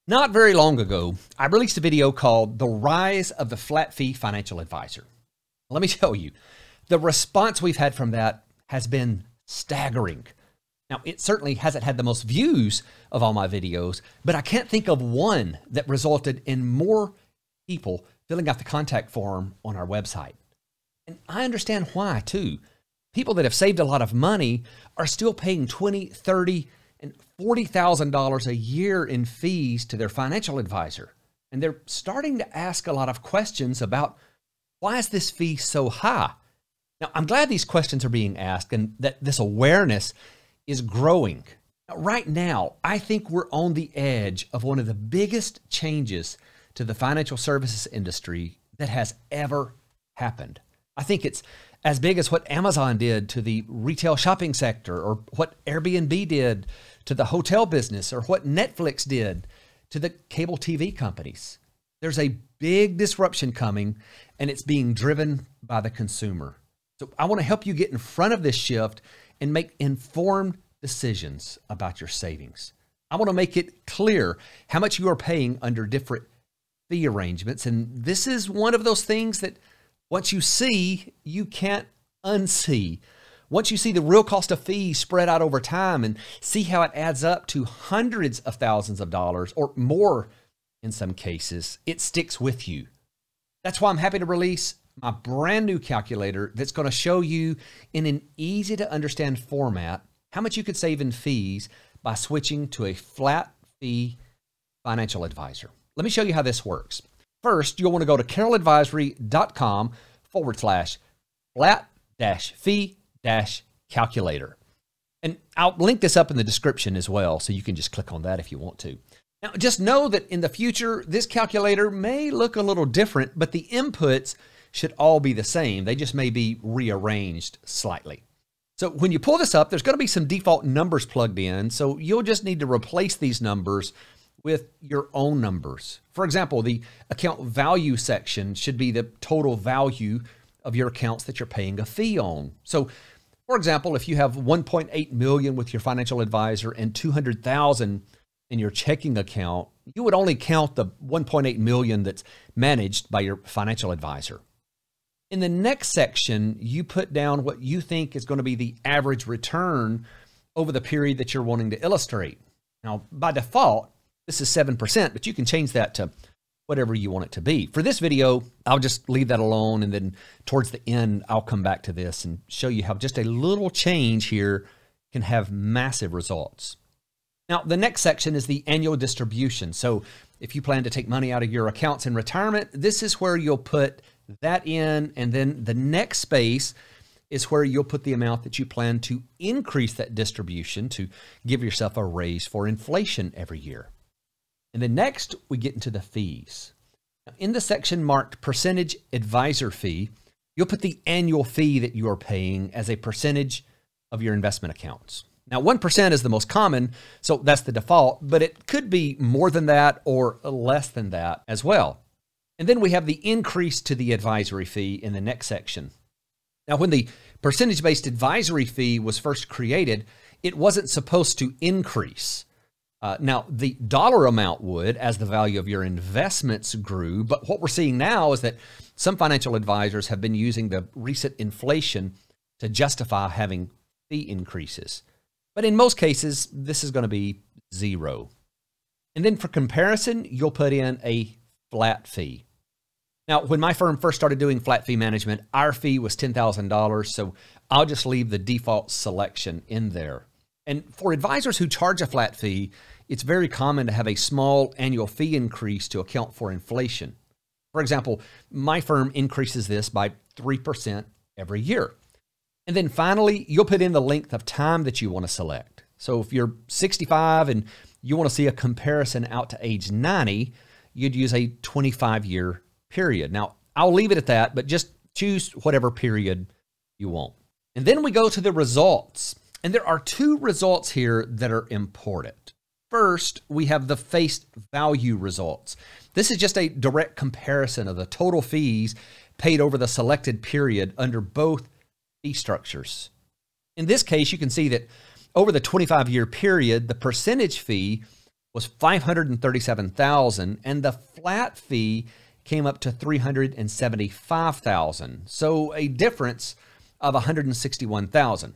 Not very long ago, I released a video called The Rise of the Flat Fee Financial Advisor. Let me tell you, the response we've had from that has been staggering. Now, it certainly hasn't had the most views of all my videos, but I can't think of one that resulted in more people filling out the contact form on our website. And I understand why, too. People that have saved a lot of money are still paying $20,000, $30,000, and $40,000 a year in fees to their financial advisor. And they're starting to ask a lot of questions about, why is this fee so high? Now, I'm glad these questions are being asked and that this awareness is growing. Now, right now, I think we're on the edge of one of the biggest changes to the financial services industry that has ever happened. I think it's as big as what Amazon did to the retail shopping sector, or what Airbnb did to the hotel business, or what Netflix did to the cable TV companies. There's a big disruption coming, and it's being driven by the consumer. So I want to help you get in front of this shift and make informed decisions about your savings. I want to make it clear how much you are paying under different fee arrangements. And this is one of those things that once you see, you can't unsee. Once you see the real cost of fees spread out over time and see how it adds up to hundreds of thousands of dollars or more in some cases, it sticks with you. That's why I'm happy to release my brand new calculator that's going to show you in an easy to understand format how much you could save in fees by switching to a flat fee financial advisor. Let me show you how this works. First, you'll want to go to carrolladvisory.com/flat-fee-calculator. And I'll link this up in the description as well, so you can just click on that if you want to. Now, just know that in the future, this calculator may look a little different, but the inputs should all be the same. They just may be rearranged slightly. So when you pull this up, there's going to be some default numbers plugged in, so you'll just need to replace these numbers with your own numbers. For example, the account value section should be the total value of your accounts that you're paying a fee on. So, for example, if you have 1.8 million with your financial advisor and 200,000 in your checking account, you would only count the 1.8 million that's managed by your financial advisor. In the next section, you put down what you think is going to be the average return over the period that you're wanting to illustrate. Now, by default, this is 7%, but you can change that to whatever you want it to be. For this video, I'll just leave that alone, and then towards the end, I'll come back to this and show you how just a little change here can have massive results. Now, the next section is the annual distribution. So if you plan to take money out of your accounts in retirement, this is where you'll put that in, and then the next space is where you'll put the amount that you plan to increase that distribution to give yourself a raise for inflation every year. And then next, we get into the fees. Now, in the section marked percentage advisor fee, you'll put the annual fee that you are paying as a percentage of your investment accounts. Now, 1% is the most common, so that's the default, but it could be more than that or less than that as well. And then we have the increase to the advisory fee in the next section. Now, when the percentage-based advisory fee was first created, it wasn't supposed to increase. Now, the dollar amount would as the value of your investments grew, but what we're seeing now is that some financial advisors have been using the recent inflation to justify having fee increases. But in most cases, this is going to be zero. And then for comparison, you'll put in a flat fee. Now, when my firm first started doing flat fee management, our fee was $10,000, so I'll just leave the default selection in there. And for advisors who charge a flat fee, it's very common to have a small annual fee increase to account for inflation. For example, my firm increases this by 3% every year. And then finally, you'll put in the length of time that you want to select. So if you're 65 and you want to see a comparison out to age 90, you'd use a 25-year period. Now, I'll leave it at that, but just choose whatever period you want. And then we go to the results. And there are two results here that are important. First, we have the face value results. This is just a direct comparison of the total fees paid over the selected period under both fee structures. In this case, you can see that over the 25-year period, the percentage fee was $537,000, and the flat fee came up to $375,000. So a difference of $161,000.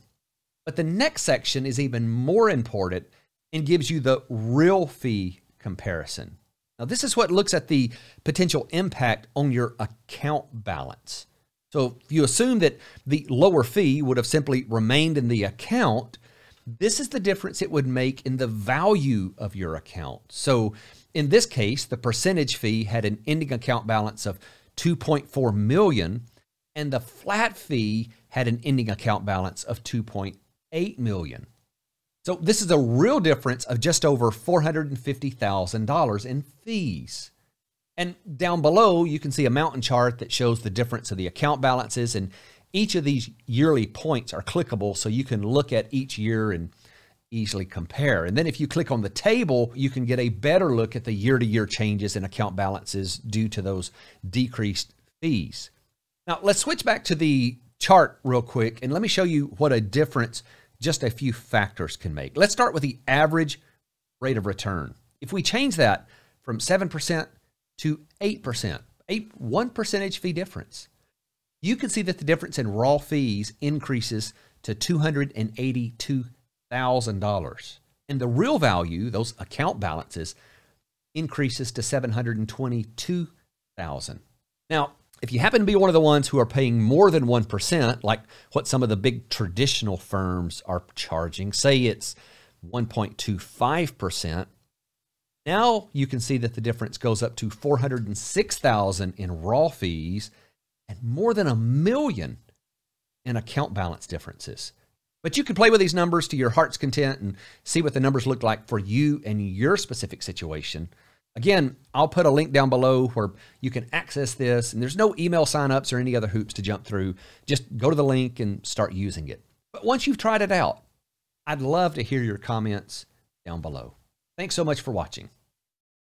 But the next section is even more important and gives you the real fee comparison. Now, this is what looks at the potential impact on your account balance. So if you assume that the lower fee would have simply remained in the account, this is the difference it would make in the value of your account. So in this case, the percentage fee had an ending account balance of $2.4 million, and the flat fee had an ending account balance of $2.8 million. So this is a real difference of just over $450,000 in fees. And down below, you can see a mountain chart that shows the difference of the account balances, and each of these yearly points are clickable, so you can look at each year and easily compare. And then if you click on the table, you can get a better look at the year-to-year changes in account balances due to those decreased fees. Now, let's switch back to the chart real quick, and let me show you what a difference just a few factors can make. Let's start with the average rate of return. If we change that from 7% to 8%, 1 percentage fee difference, you can see that the difference in raw fees increases to $282,000. And the real value, those account balances, increases to $722,000. Now, if you happen to be one of the ones who are paying more than 1%, like what some of the big traditional firms are charging, say it's 1.25%, now you can see that the difference goes up to $406,000 in raw fees and more than $1 million in account balance differences. But you can play with these numbers to your heart's content and see what the numbers look like for you and your specific situation. Again, I'll put a link down below where you can access this, and there's no email signups or any other hoops to jump through. Just go to the link and start using it. But once you've tried it out, I'd love to hear your comments down below. Thanks so much for watching.